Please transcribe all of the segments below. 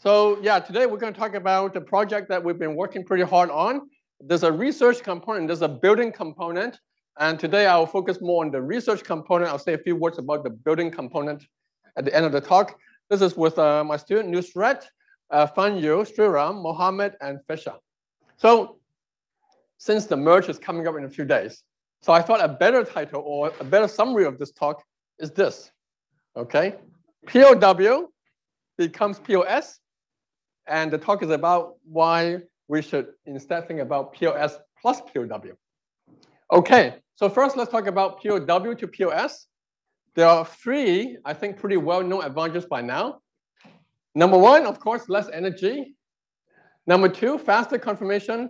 So yeah, today we're going to talk about the project that we've been working pretty hard on. There's a research component, there's a building component, and today I'll focus more on the research component. I'll say a few words about the building component at the end of the talk. This is with my student Nusrat, Fanyu, Sriram, Mohammed, and Fisher. So since the merge is coming up in a few days, so I thought a better title or a better summary of this talk is this, okay? POW becomes POS, and the talk is about why we should instead think about POS plus POW. Okay, so first let's talk about POW to POS. There are three, I think, pretty well-known advantages by now. Number one, of course, less energy. Number two, faster confirmation.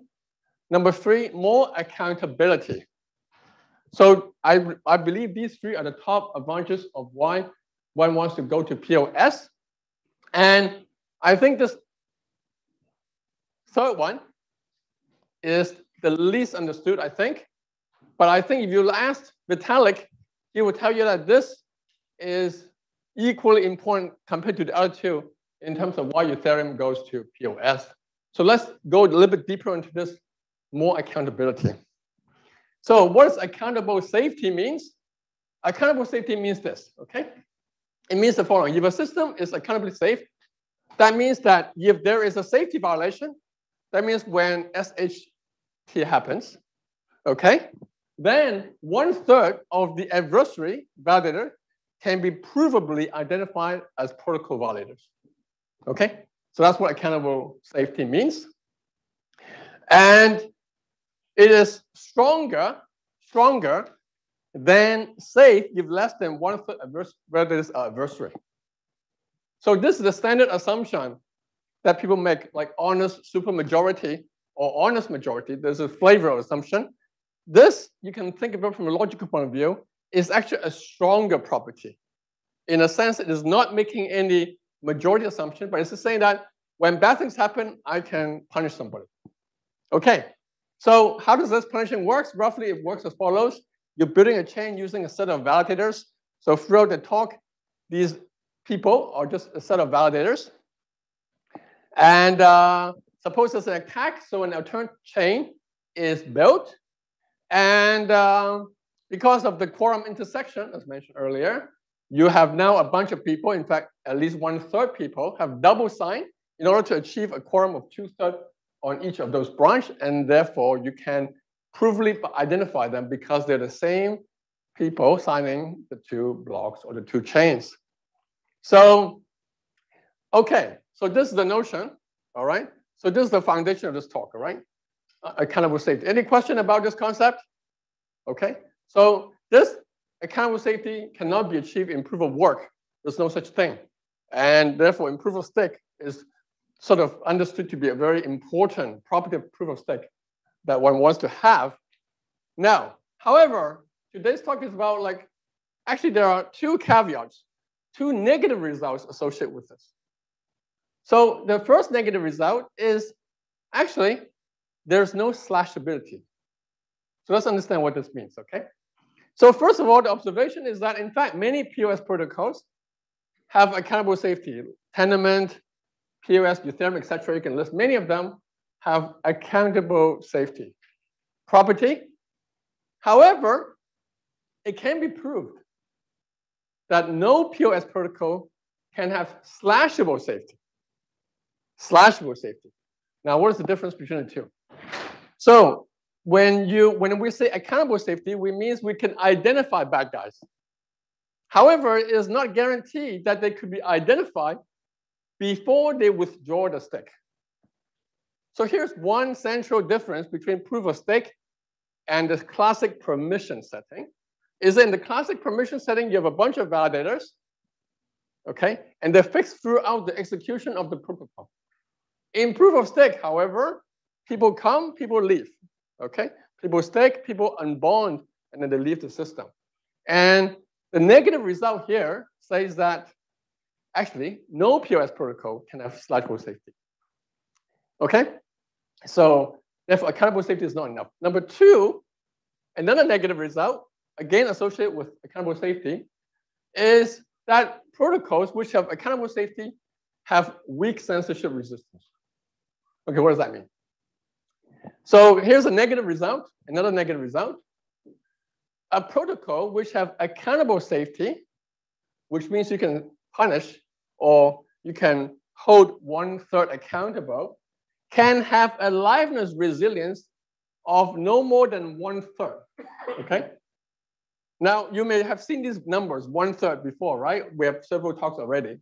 Number three, more accountability. So I believe these three are the top advantages of why one wants to go to POS. And I think this third one is the least understood, I think. But I think if you ask Vitalik, he will tell you that this is equally important compared to the other two in terms of why Ethereum goes to POS. So let's go a little bit deeper into this, more accountability. So what does accountable safety means? Accountable safety means this, okay? It means the following. If a system is accountably safe, that means that if there is a safety violation, that means when SHT happens, okay, then 1/3 of the adversary validator can be provably identified as protocol validators, okay? So that's what accountable safety means. And it is stronger than safe if less than 1/3 validators are adversary. So this is the standard assumption that people make, like honest supermajority or honest majority. There's a flavor of assumption. This, you can think of it from a logical point of view, is actually a stronger property. In a sense, it is not making any majority assumption, but it's just saying that when bad things happen, I can punish somebody. Okay, so how does this punishing work? Roughly, it works as follows. You're building a chain using a set of validators. So throughout the talk, these people are just a set of validators. And suppose there's an attack, so an alternative chain is built. And because of the quorum intersection, as mentioned earlier, you have now a bunch of people, in fact, at least 1/3 people have double signed in order to achieve a quorum of 2/3 on each of those branches, and therefore you can provably identify them because they're the same people signing the two blocks or the two chains. So, okay, so this is the notion, all right? So this is the foundation of this talk, all right? Accountable safety. Any question about this concept? Okay, so this accountable safety cannot be achieved in proof of work. There's no such thing. And therefore, in proof of stake is sort of understood to be a very important property of proof of stake that one wants to have. Now, however, today's talk is about actually there are two caveats, two negative results associated with this. So the first negative result is actually there's no slashability. So let's understand what this means, okay? So first of all, the observation is that in fact, many POS protocols have accountable safety. Tenement, POS, Ethereum, etc. You can list many of them have accountable safety property. However, it can be proved that no POS protocol can have slashable safety. Slashable safety. Now, what is the difference between the two? So when we say accountable safety, we means we can identify bad guys. However, it is not guaranteed that they could be identified before they withdraw the stake. So here's one central difference between proof of stake and the classic permission setting. Is in the classic permission setting, you have a bunch of validators, okay? And they're fixed throughout the execution of the protocol. In proof of stake, however, people come, people leave, okay? People stake, people unbond, and then they leave the system. And the negative result here says that actually no POS protocol can have slashable safety, okay? So therefore, accountable safety is not enough. Number two, another negative result, again associated with accountable safety, is that protocols which have accountable safety have weak censorship resistance. Okay, what does that mean? So here's a negative result, another negative result. A protocol which have accountable safety, which means you can punish or you can hold 1/3 accountable, can have a liveness resilience of no more than 1/3. Okay? Now, you may have seen these numbers, 1/3 before, right? We have several talks already.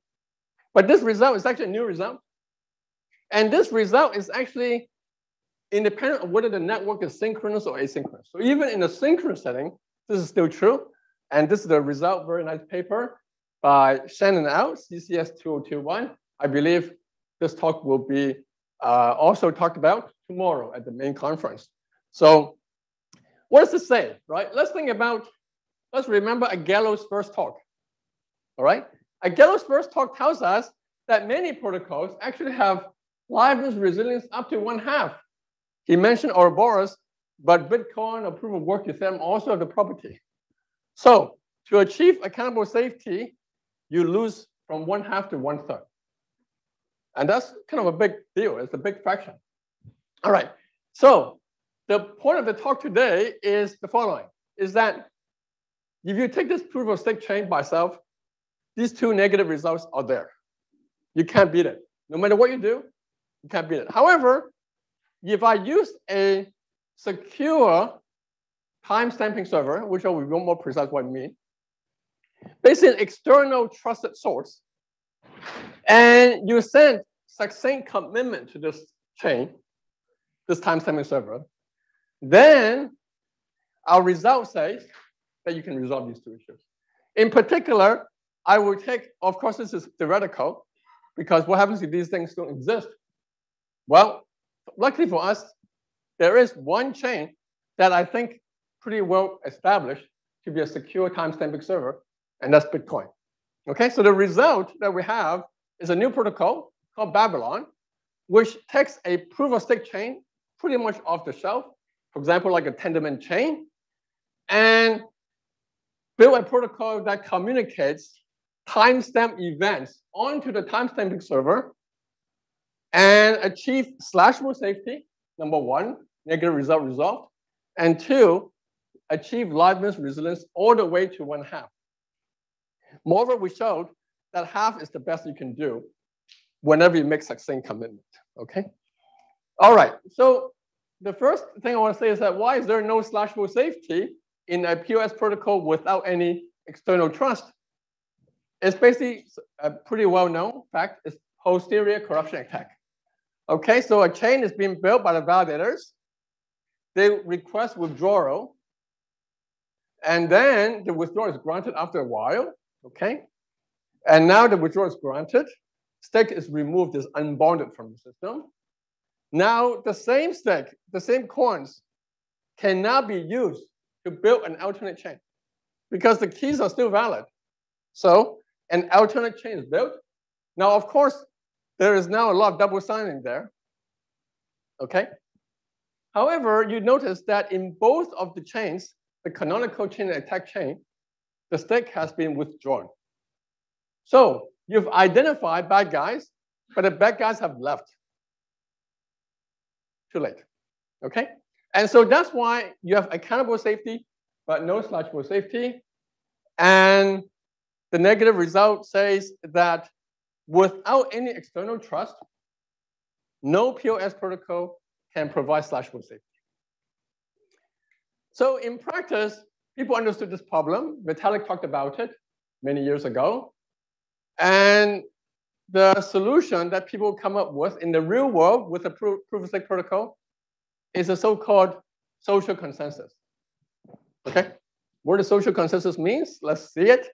But this result is actually a new result. And this result is actually independent of whether the network is synchronous or asynchronous. So even in a synchronous setting, this is still true. And this is the result, very nice paper by Shannon Out, CCS 2021. I believe this talk will be also talked about tomorrow at the main conference. So what does this say, right? Let's remember a Gallo's first talk, all right? A Gallo's first talk tells us that many protocols actually have liveness resilience up to 1/2. He mentioned Ouroboros, but Bitcoin or proof of work Ethereum also have the property. So to achieve accountable safety, you lose from 1/2 to 1/3. And that's kind of a big deal. It's a big fraction. All right. So the point of the talk today is the following, is that if you take this proof of stake chain by itself, these two negative results are there. You can't beat it. No matter what you do, you can't beat it. However, if I use a secure timestamping server, which I will be more precise what I mean, basically an external trusted source, and you send succinct commitment to this chain, this timestamping server, then our result says that you can resolve these two issues. In particular, I will take, of course, this is theoretical, because what happens if these things don't exist? Well, luckily for us, there is one chain that I think pretty well established to be a secure timestamping server, and that's Bitcoin. Okay, so the result that we have is a new protocol called Babylon, which takes a proof of stake chain pretty much off the shelf, for example, like a Tendermint chain, and build a protocol that communicates timestamp events onto the timestamping server and achieve slashable safety, number one, negative result resolved, and two, achieve liveness resilience all the way to 1/2. Moreover, we showed that 1/2 is the best you can do whenever you make succinct commitment, okay? All right, so the first thing I want to say is that why is there no slashable safety in a POS protocol without any external trust? It's basically a pretty well-known fact. It's posterior corruption attack. Okay, so a chain is being built by the validators. They request withdrawal, and then the withdrawal is granted after a while. Okay, and now the withdrawal is granted. Stake is removed, is unbonded from the system. Now the same stake, the same coins, cannot be used to build an alternate chain because the keys are still valid. So an alternate chain is built. Now, of course, there is now a lot of double signing there. Okay. However, you notice that in both of the chains, the canonical chain and attack chain, the stake has been withdrawn. So you've identified bad guys, but the bad guys have left. Too late. Okay. And so that's why you have accountable safety, but no slashable safety. And the negative result says that without any external trust, no POS protocol can provide slashable safety. So in practice, people understood this problem. Vitalik talked about it many years ago. And the solution that people come up with in the real world with a proof of stake protocol is a so-called social consensus. Okay, what the social consensus means, let's see it.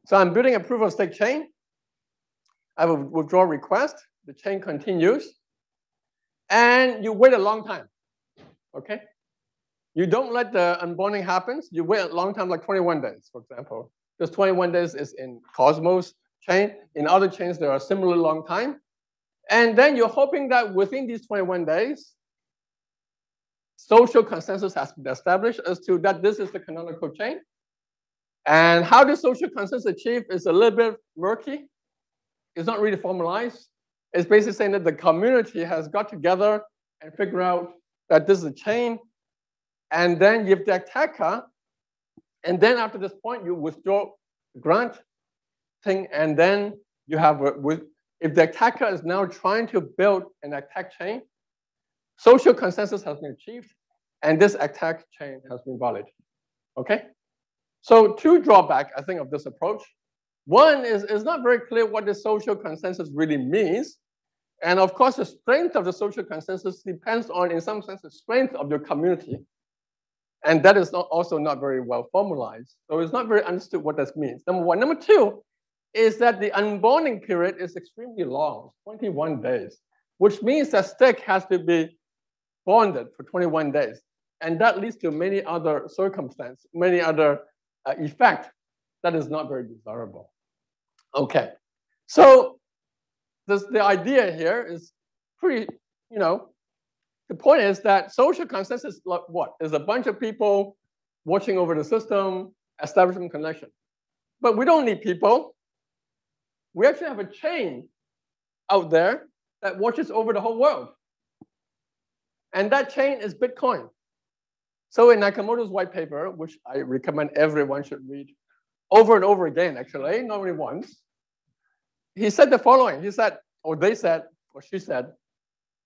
So I'm building a proof of stake chain. I have a withdrawal request. The chain continues. And you wait a long time. Okay? You don't let the unbonding happen. You wait a long time, like 21 days, for example. Because 21 days is in Cosmos chain. In other chains, there are similarly long time. And then you're hoping that within these 21 days, social consensus has been established as to that this is the canonical chain. And how the social consensus achieved is a little bit murky. is not really formalized. It's basically saying that the community has got together and figure out that this is a chain. And then you have the attacker. And then after this point, you withdraw the grant thing. And then you have, if the attacker is now trying to build an attack chain, social consensus has been achieved. And this attack chain has been validated. Okay? So two drawbacks, I think, of this approach. One is it's not very clear what the social consensus really means. And of course, the strength of the social consensus depends on, in some sense, the strength of your community. And that is also not very well formalized. So it's not very understood what this means. Number one. Number two is that the unbonding period is extremely long, 21 days, which means that stick has to be bonded for 21 days. And that leads to many other circumstances, many other effects that is not very desirable. Okay, so the idea here is pretty, the point is that social consensus is what? Is a bunch of people watching over the system, establishing connection. But we don't need people. We actually have a chain out there that watches over the whole world. And that chain is Bitcoin. So in Nakamoto's white paper, which I recommend everyone should read over and over again, actually, not only once, he said the following. He said, or they said, or she said,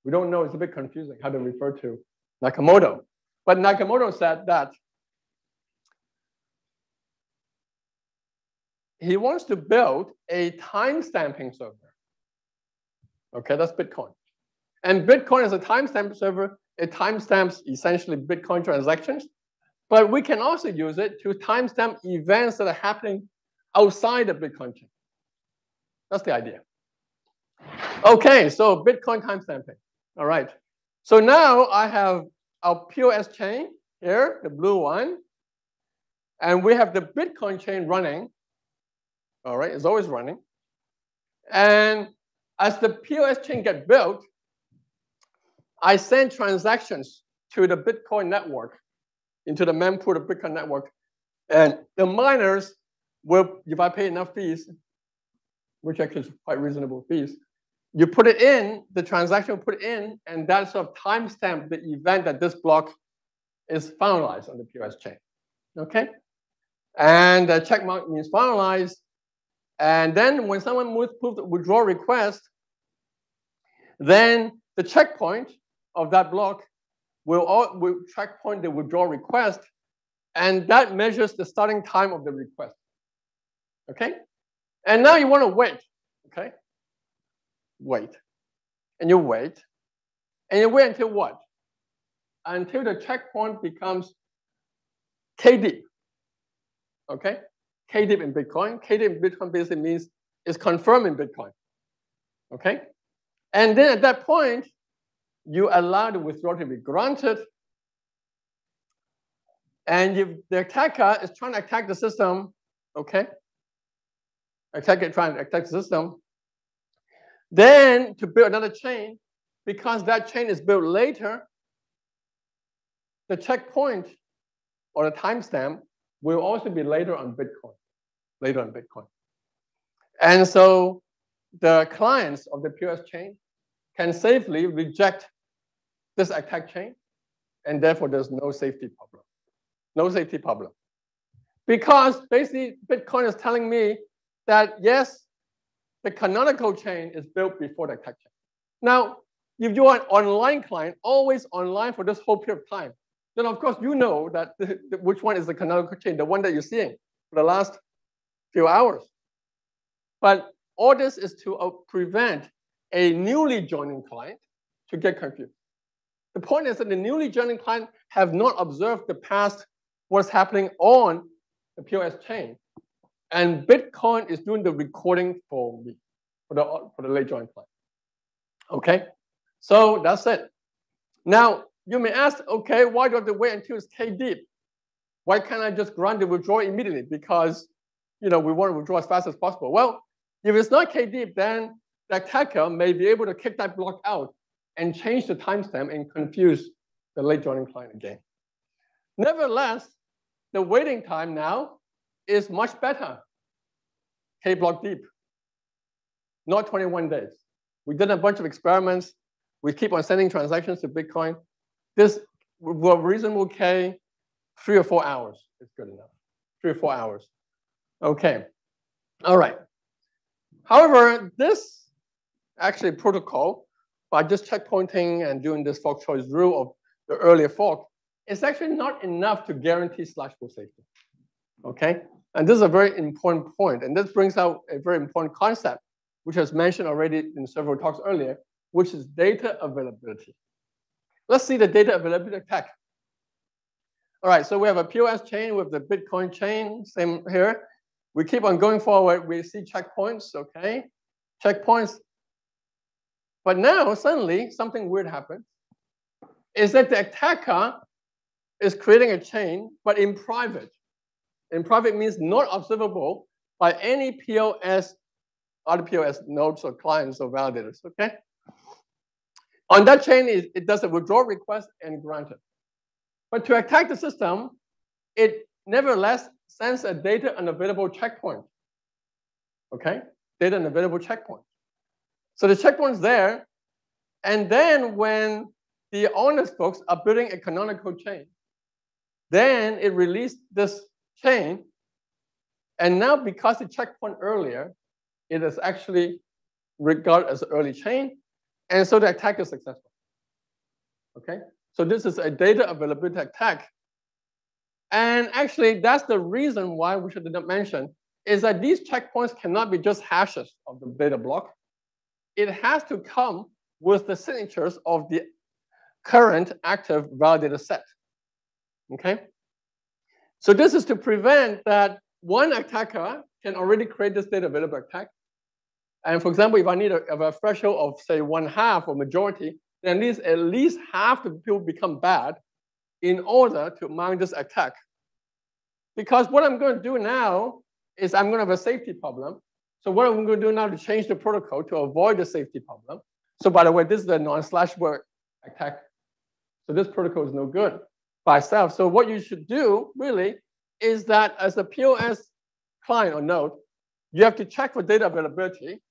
we don't know, it's a bit confusing how to refer to Nakamoto. But Nakamoto said that he wants to build a timestamping server. Okay, that's Bitcoin. And Bitcoin is a timestamp server. It timestamps essentially Bitcoin transactions. But we can also use it to timestamp events that are happening outside the Bitcoin chain. That's the idea. Okay, so Bitcoin timestamping. All right. So now I have our POS chain here, the blue one. And we have the Bitcoin chain running. All right, it's always running. And as the POS chain gets built, I send transactions to the Bitcoin network, into the mempool of Bitcoin network. And the miners will, if I pay enough fees, which actually is quite reasonable fees, you put it in, the transaction will put it in, and that sort of timestamp the event that this block is finalized on the POS chain. Okay? And the check mark means finalized. And then when someone moves the withdrawal request, then the checkpoint of that block will checkpoint the withdrawal request, and that measures the starting time of the request. Okay? And now you want to wait. Okay? Wait. And you wait. And you wait until what? Until the checkpoint becomes KD. Okay? KD in Bitcoin. KD in Bitcoin basically means it's confirmed in Bitcoin. Okay? And then at that point, you allow the withdrawal to be granted. And if the attacker is trying to attack the system, okay? Attacker trying to attack the system, then to build another chain, because that chain is built later, the checkpoint or the timestamp will also be later on Bitcoin. And so the clients of the POS chain can safely reject this attack chain, and therefore there's no safety problem. No safety problem. Because basically Bitcoin is telling me that yes, the canonical chain is built before the attack chain. Now, if you are an online client, always online for this whole period of time, then of course you know that which one is the canonical chain, the one that you're seeing for the last few hours. But all this is to prevent a newly joining client to get confused. The point is that the newly joining client have not observed the past, what's happening on the POS chain. And Bitcoin is doing the recording for me, for the late joined client. Okay, so that's it. Now, you may ask, okay, why do I have to wait until it's K deep? Why can't I just grant the withdrawal immediately? Because we want to withdraw as fast as possible. Well, if it's not K deep, then the attacker may be able to kick that block out and change the timestamp and confuse the late joining client again. Nevertheless, the waiting time now is much better. K block deep. not 21 days. We did a bunch of experiments. We keep on sending transactions to Bitcoin. This, with reasonable K, 3 or 4 hours is good enough. 3 or 4 hours. Okay. All right. However, this actually protocol, by just checkpointing and doing this fork choice rule of the earlier fork, is actually not enough to guarantee slashable safety. Okay? And this is a very important point. And this brings out a very important concept, which was mentioned already in several talks earlier, which is data availability. Let's see the data availability attack. All right, so we have a POS chain with the Bitcoin chain, same here. We keep on going forward. We see checkpoints, okay? Checkpoints. But now, suddenly, something weird happens. Is that the attacker is creating a chain, but in private. In private means not observable by any POS, other POS nodes or clients or validators, okay? On that chain, it does a withdrawal request and grant it. But to attack the system, it nevertheless sends a data unavailable checkpoint. Okay? Data unavailable checkpoint. So the checkpoint's there. And then when the honest folks are building a canonical chain, then it released this chain. And now because it checkpoint earlier, it is actually regarded as an early chain. And so the attack is successful. Okay? So this is a data availability attack. And actually, that's the reason why we should not mention is that these checkpoints cannot be just hashes of the data block. It has to come with the signatures of the current active validator set. Okay? So this is to prevent that one attacker can already create this data available attack. And for example, if I need a threshold of, say, 1/2 or majority, then at least half the people become bad in order to mount this attack. Because what I'm going to do now is I'm going to have a safety problem. So what I'm going to do now to change the protocol to avoid the safety problem. So by the way, this is the non-slashable attack. So this protocol is no good by itself. So what you should do really is that as a POS client or node, you have to check for data availability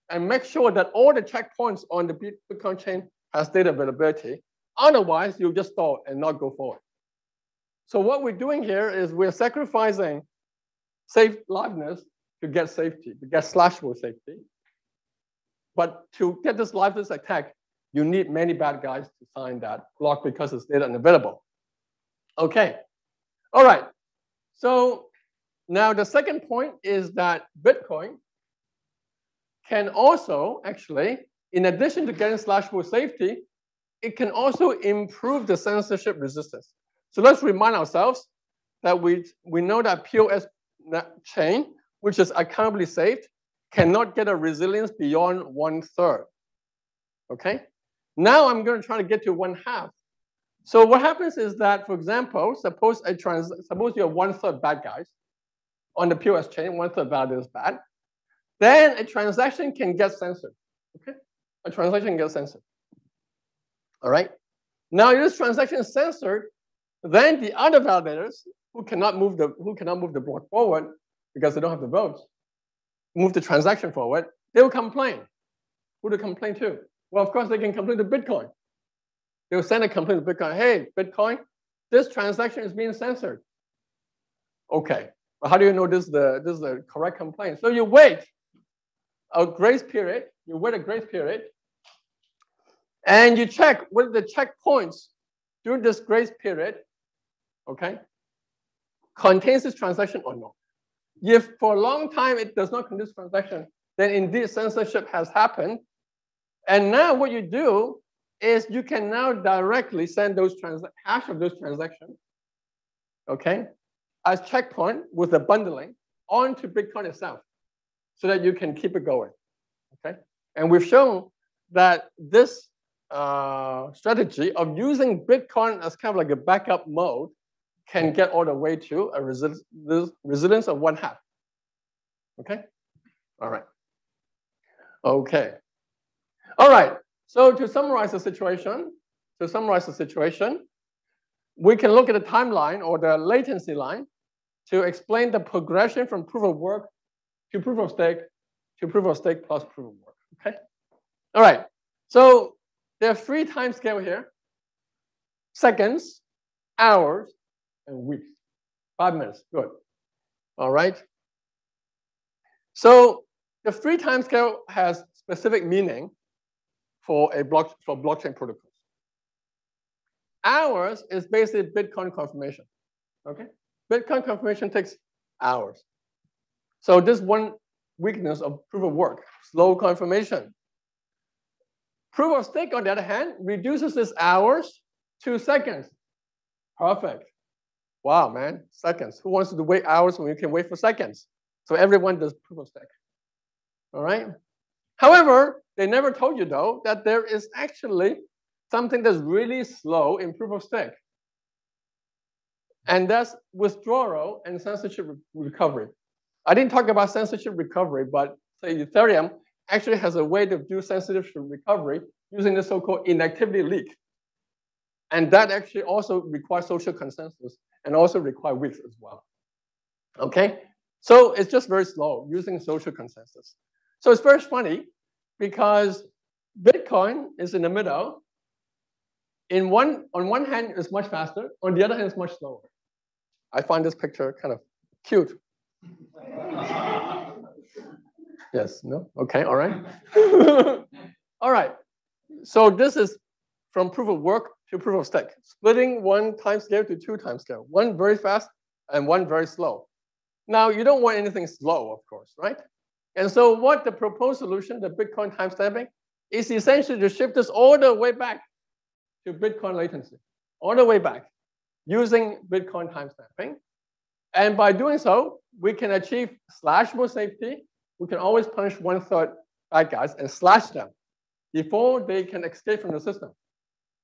and make sure that all the checkpoints on the Bitcoin chain has data availability. Otherwise, you'll just stall and not go forward. So what we're doing here is we're sacrificing safe liveness to get safety, to get slashable safety. But to get this liveness attack, you need many bad guys to sign that block because it's data unavailable. Okay. All right. So now the second point is that Bitcoin can also actually, in addition to getting slashable safety, it can also improve the censorship resistance. So let's remind ourselves that we know that POS chain, which is accountably saved, cannot get a resilience beyond 1/3. Okay? Now I'm going to try to get to 1/2. So what happens is that, for example, suppose you have 1/3 bad guys on the POS chain, 1/3 valid is bad. Then a transaction can get censored. Okay? A transaction gets censored. All right? Now, if this transaction is censored, then the other validators who cannot move the block forward because they don't have the votes, move the transaction forward, they will complain. Who do they complain to? Well, of course, they can complain to Bitcoin. They will send a complaint to Bitcoin. Hey, Bitcoin, this transaction is being censored. Okay, but how do you know this is the correct complaint? So you wait a grace period. You wait a grace period, and you check whether the checkpoints during this grace period, okay, contains this transaction or not. If for a long time it does not contain this transaction, then indeed censorship has happened. And now what you do is you can now directly send those hash of those transactions, okay, as checkpoint with the bundling onto Bitcoin itself, so that you can keep it going, okay? And we've shown that this strategy of using Bitcoin as kind of like a backup mode can get all the way to a resilience of 1/2. Okay? All right. Okay. All right. So to summarize the situation, we can look at the timeline or the latency line to explain the progression from proof of work to proof of stake to proof of stake plus proof of work. Okay. All right. So there are 3 time scales here: seconds, hours, and weeks. 5 minutes. Good. All right. So the 3 time scale has specific meaning for blockchain protocols. Hours is basically Bitcoin confirmation. Okay. Bitcoin confirmation takes hours. So this one weakness of proof of work, slow confirmation. Proof of stake, on the other hand, reduces this hours to seconds. Perfect. Wow, man, seconds. Who wants to wait hours when you can wait for seconds? So everyone does proof of stake. All right. However, they never told you, though, that there is actually something that's really slow in proof of stake. And that's withdrawal and censorship recovery. I didn't talk about censorship recovery, but say Ethereum actually has a way to do censorship recovery using the so-called inactivity leak. And that actually also requires social consensus and also requires weeks as well. Okay? So it's just very slow using social consensus. So it's very funny because Bitcoin is in the middle. On one hand, it's much faster. On the other hand, it's much slower. I find this picture kind of cute. Yes, no? Okay, all right. All right. So this is from proof of work to proof of stake, splitting 1 time scale to 2 time scale, 1 very fast and 1 very slow. Now, you don't want anything slow, of course, right? And so what the proposed solution, the Bitcoin timestamping, is essentially to shift this all the way back to Bitcoin latency, all the way back, using Bitcoin timestamping. And by doing so, we can achieve slashable safety. We can always punish 1/3 bad guys and slash them before they can escape from the system.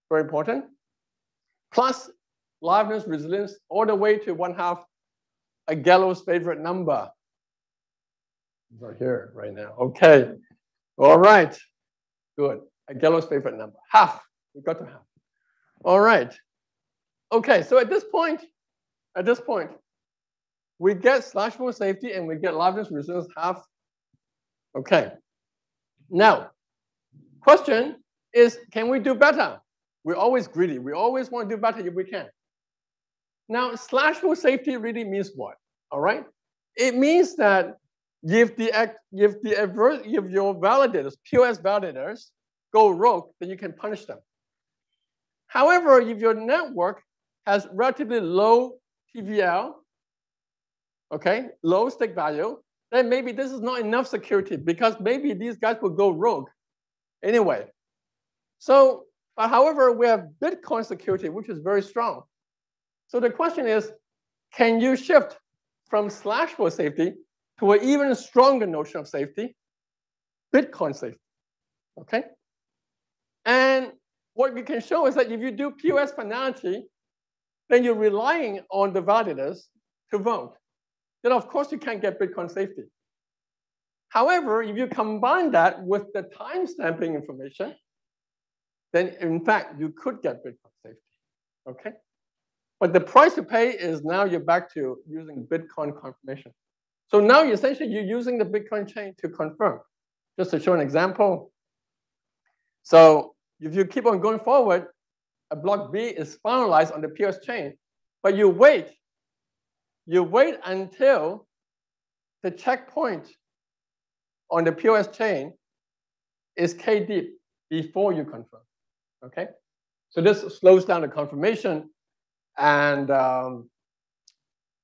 Very important. Plus, liveness resilience all the way to 1/2 a Gallo's favorite number. Right here, right now. Okay. All right. Good. A Gallo's favorite number. Half. We got to half. All right. Okay. So at this point, we get slashable safety and we get liveness resilience half. Okay. Now, question is, can we do better? We're always greedy. We always want to do better if we can. Now, slashable safety really means what? All right. It means that if your validators, POS validators, go rogue, then you can punish them. However, if your network has relatively low TVL, okay, low stake value, then maybe this is not enough security because maybe these guys will go rogue anyway. So, but however, we have Bitcoin security, which is very strong. So the question is, can you shift from slashable safety to an even stronger notion of safety, Bitcoin safety? Okay? And what we can show is that if you do POS finality, then you're relying on the validators to vote. Then of course you can't get Bitcoin safety. However, if you combine that with the timestamping information, then in fact you could get Bitcoin safety. Okay? But the price to pay is now you're back to using Bitcoin confirmation. So now essentially you're using the Bitcoin chain to confirm. Just to show an example. So if you keep on going forward, a block B is finalized on the POS chain, but you wait until the checkpoint on the POS chain is K deep before you confirm. Okay? So this slows down the confirmation and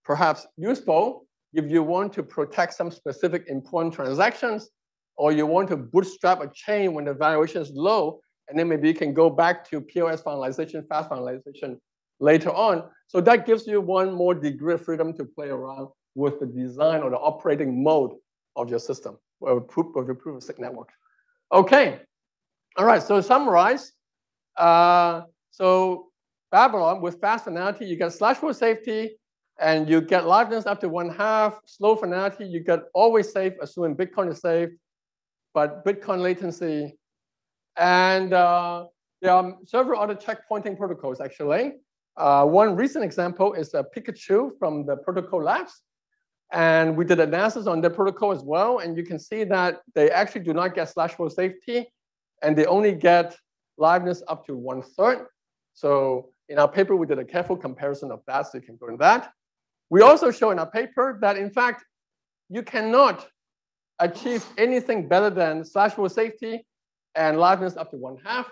perhaps useful if you want to protect some specific important transactions, or you want to bootstrap a chain when the valuation is low, and then maybe you can go back to POS finalization, fast finalization later on. So that gives you one more degree of freedom to play around with the design or the operating mode of your system, or of your proof of stake network. Okay. All right. So to summarize, so Babylon with fast finality, you get slashable safety, and you get liveness up to 1/2. Slow finality, you get always safe, assuming Bitcoin is safe, but Bitcoin latency. And there are several other checkpointing protocols, actually. One recent example is Pikachu from the Protocol Labs. And we did analysis on their protocol as well. And you can see that they actually do not get slashable safety, and they only get liveness up to 1/3. So in our paper, we did a careful comparison of that, so you can go in that. We also show in our paper that, in fact, you cannot achieve anything better than slashable safety and liveness up to 1/2.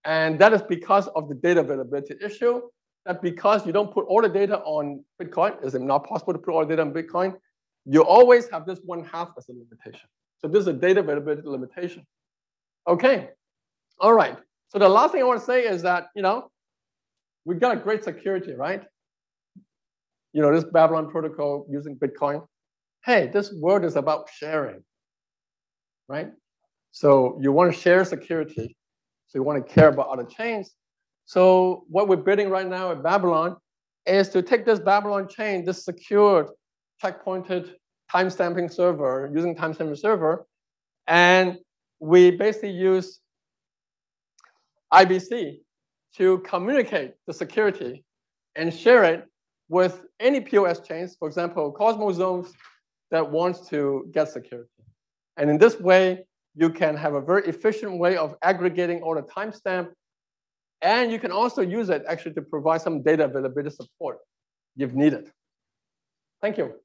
And that is because of the data availability issue. That because you don't put all the data on Bitcoin, is it not possible to put all the data on Bitcoin? You always have this 1/2 as a limitation. So this is a data availability limitation. Okay, all right. So the last thing I want to say is that, we've got a great security, right? This Babylon protocol using Bitcoin. Hey, this world is about sharing, right? So you want to share security. So you want to care about other chains. So what we're building right now at Babylon is to take this BabylonChain, this secured, checkpointed timestamping server, using timestamping server, and we basically use IBC to communicate the security and share it with any POS chains, for example, Cosmos zones that wants to get security. And in this way, you can have a very efficient way of aggregating all the timestamp. And you can also use it actually to provide some data availability support if needed. Thank you.